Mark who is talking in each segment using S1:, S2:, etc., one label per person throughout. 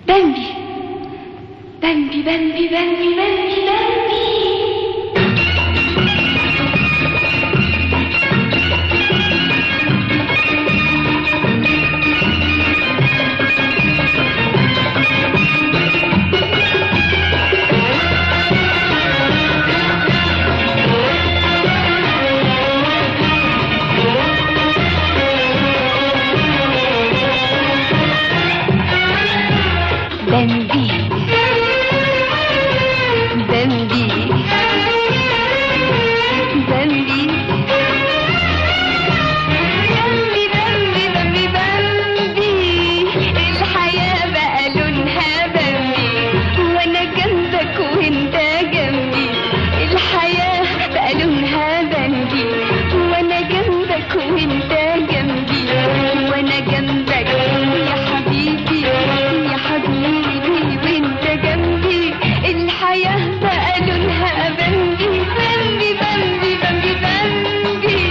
S1: بامبي بامبي بامبي بامبي بامبي بامبي. بامبي بامبي بامبي بامبي بامبي بامبي بامبي. الحياة بقى لونها بامبي وانا جنبك وانت جنبي. الحياة بقى لونها بامبي وانا جنبك وانت جنبي. وانا جنبك يا حبيبي يا حبيبي وانت جنبي. الحياة بقى لونها بامبي بامبي بامبي بامبي بامبي.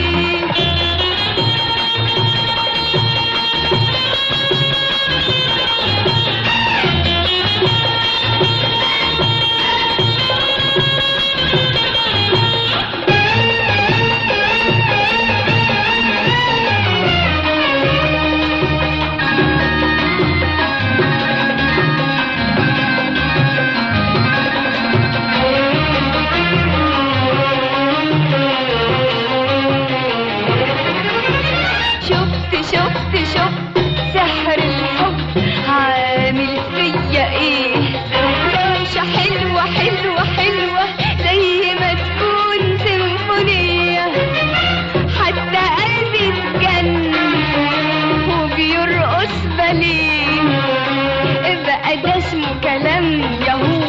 S1: شفت سحر الحب عامل فيا ايه. دوشة حلوة حلوة حلوة زي ما تكون سيمفونية. حتى قلبي اتجن وبيرقص باليه. بقى ده اسمه كلام ياهو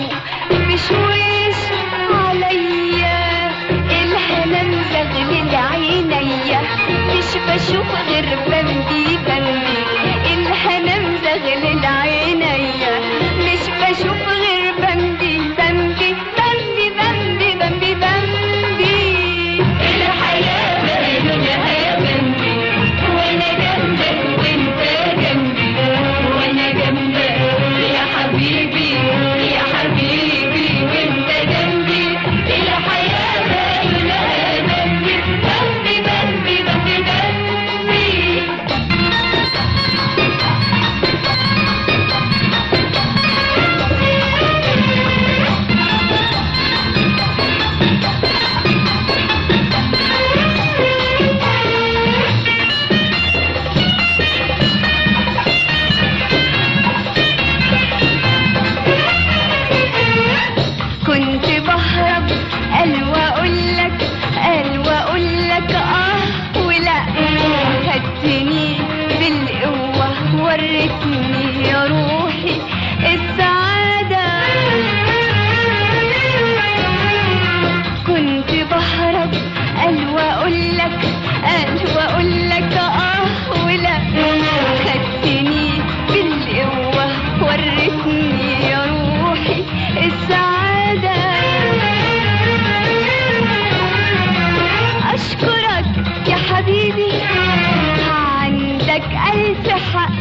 S1: بشويش عليا. الهنا مزغلل عينيا مش بشوف غير بامبي بامبي. الهنا مزغلل عينيا مش بشوف غير بامبي بامبي بامبي بامبي بامبي بامبي. الحياة بقى لونها بامبي وانا جنبك وانت جنبي. وانا جنبك يا حبيبي يا حبيبي وانت جنبي. الحياة بقى لونها بامبي بامبي بامبي بامبي بامبي. كنت بهرب قال واقولك ولا. خدتني بالقوة وريتني يا روحي السعادة. كنت بهرب قال واقولك ولا. خدتني بالقوة وريتني يا روحي السعادة. أشكرك يا حبيبي عندك ألف حق.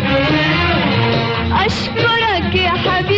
S1: أشكرك يا حبيبي